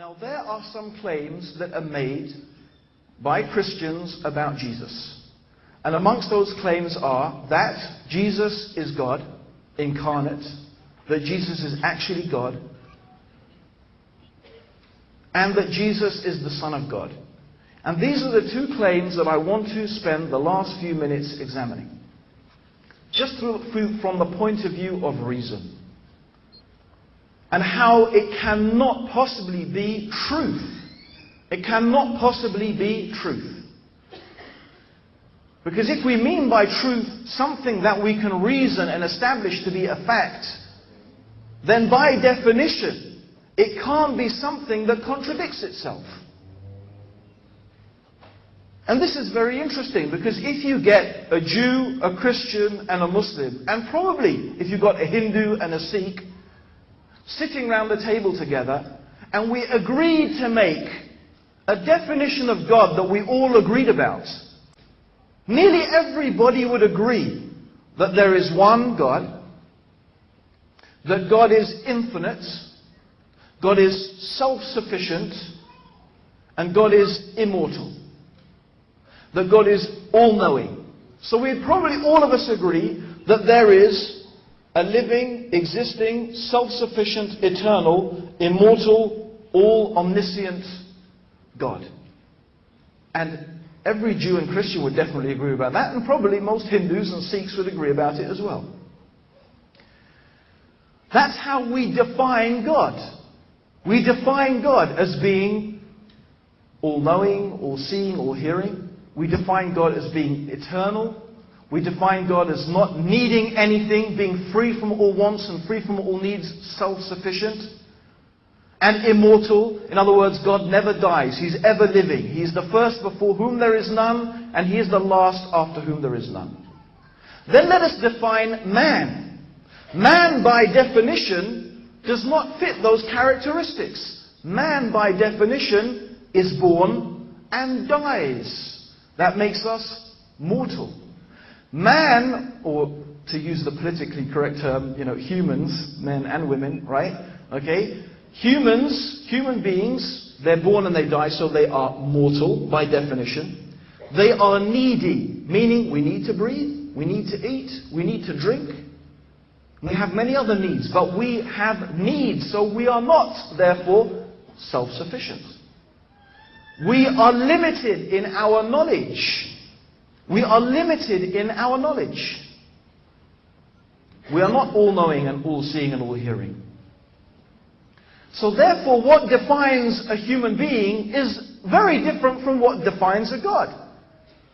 Now, there are some claims that are made by Christians about Jesus. And amongst those claims are that Jesus is God incarnate, that Jesus is actually God, and that Jesus is the Son of God. And these are the two claims that I want to spend the last few minutes examining. Just from the point of view of reason. And how it cannot possibly be truth. It cannot possibly be truth. Because if we mean by truth something that we can reason and establish to be a fact, then by definition, it can't be something that contradicts itself. And this is very interesting, because if you get a Jew, a Christian, and a Muslim, and probably if you got a Hindu and a Sikh, sitting round the table together, and we agreed to make a definition of God that we all agreed about, nearly everybody would agree that there is one God, that God is infinite, God is self-sufficient, and God is immortal. That God is all-knowing. So we'd probably all of us agree that there is a living, existing, self-sufficient, eternal, immortal, all-omniscient God. And every Jew and Christian would definitely agree about that, and probably most Hindus and Sikhs would agree about it as well. That's how we define God. We define God as being all-knowing, all-seeing, all-hearing. We define God as being eternal. We define God as not needing anything, being free from all wants and free from all needs, self-sufficient. And immortal. In other words, God never dies. He's ever living. He is the first before whom there is none, and He is the last after whom there is none. Then let us define man. Man, by definition, does not fit those characteristics. Man, by definition, is born and dies. That makes us mortal. Man, or to use the politically correct term, humans, men and women, right? Okay? Humans, human beings, they're born and they die, so they are mortal by definition. They are needy, meaning we need to breathe, we need to eat, we need to drink. We have many other needs, but we have needs, so we are not, therefore, self-sufficient. We are limited in our knowledge. We are limited in our knowledge. We are not all-knowing and all-seeing and all-hearing. So therefore, what defines a human being is very different from what defines a God.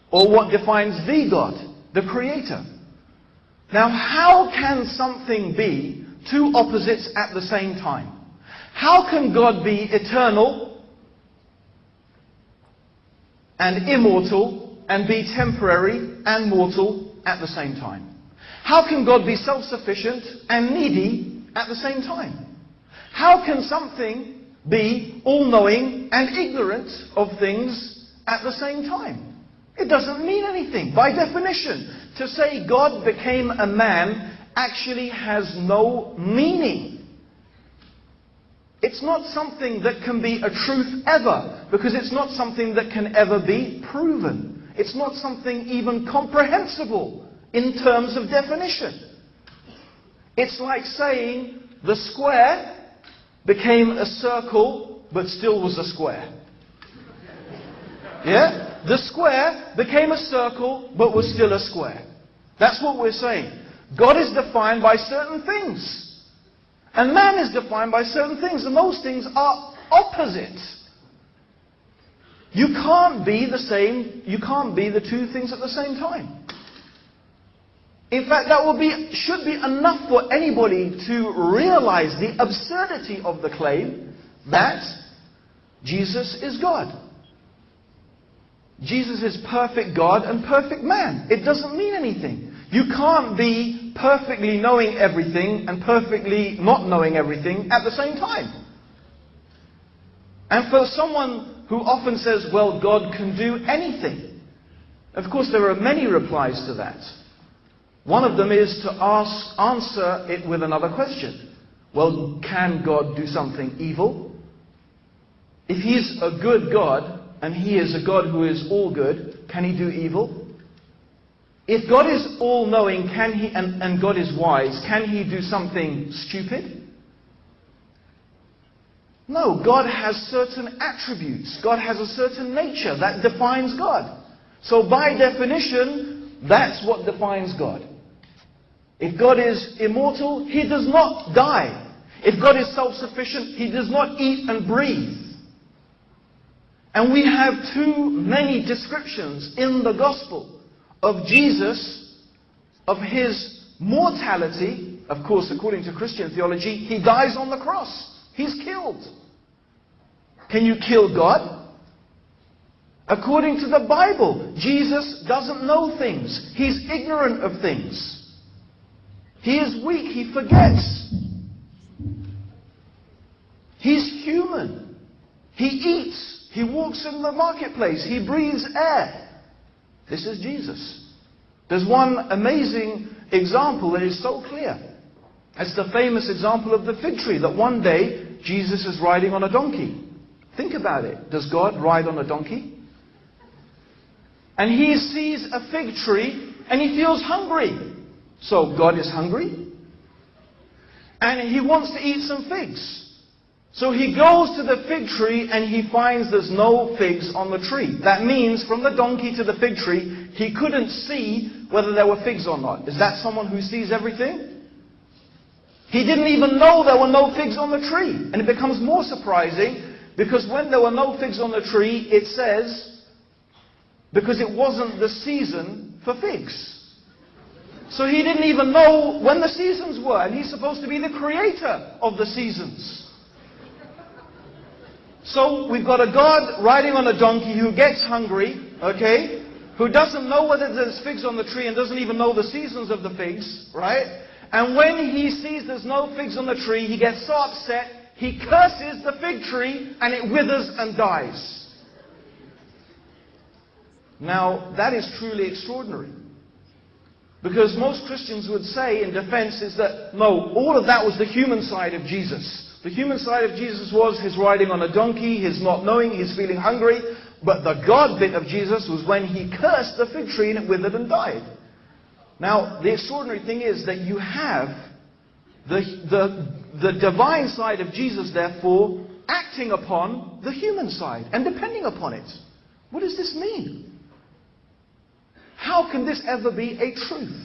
Or what defines the God, the Creator. Now, how can something be two opposites at the same time? How can God be eternal and immortal and be temporary and mortal at the same time? How can God be self-sufficient and needy at the same time? How can something be all-knowing and ignorant of things at the same time? It doesn't mean anything. By definition, to say God became a man actually has no meaning. It's not something that can be a truth ever, because it's not something that can ever be proven. It's not something even comprehensible in terms of definition. It's like saying the square became a circle, but still was a square. Yeah? The square became a circle, but was still a square. That's what we're saying. God is defined by certain things. And man is defined by certain things. And those things are opposites. You can't be the same, you can't be the two things at the same time. In fact, that should be enough for anybody to realize the absurdity of the claim that Jesus is God. Jesus is perfect God and perfect man. It doesn't mean anything. You can't be perfectly knowing everything and perfectly not knowing everything at the same time. And for someone who often says, well, God can do anything, of course there are many replies to that. One of them is to answer it with another question. Well, can God do something evil? He's a good God, and He is a God who is all good, can He do evil? If God is all-knowing, and God is wise, can He do something stupid? No, God has certain attributes. God has a certain nature that defines God. So by definition, that's what defines God. If God is immortal, He does not die. If God is self-sufficient, He does not eat and breathe. And we have too many descriptions in the Gospel of Jesus, of His mortality. Of course, according to Christian theology, He dies on the cross. He's killed. Can you kill God? According to the Bible, Jesus doesn't know things. He's ignorant of things. He is weak. He forgets. He's human. He eats. He walks in the marketplace. He breathes air. This is Jesus. There's one amazing example that is so clear. It's the famous example of the fig tree, that one day Jesus is riding on a donkey. Think about it. Does God ride on a donkey? And He sees a fig tree and He feels hungry. So God is hungry. And He wants to eat some figs. So He goes to the fig tree and He finds there's no figs on the tree. That means from the donkey to the fig tree, He couldn't see whether there were figs or not. Is that someone who sees everything? He didn't even know there were no figs on the tree. And it becomes more surprising because when there were no figs on the tree, it says, because it wasn't the season for figs. So He didn't even know when the seasons were. And He's supposed to be the creator of the seasons. So we've got a God riding on a donkey who gets hungry, okay? Who doesn't know whether there's figs on the tree and doesn't even know the seasons of the figs, right? And when He sees there's no figs on the tree, He gets so upset, He curses the fig tree and it withers and dies. Now, that is truly extraordinary. Because most Christians would say in defense is that, no, all of that was the human side of Jesus. The human side of Jesus was His riding on a donkey, His not knowing, His feeling hungry. But the God bit of Jesus was when He cursed the fig tree and it withered and died. Now, the extraordinary thing is that you have the divine side of Jesus, therefore, acting upon the human side and depending upon it. What does this mean? How can this ever be a truth?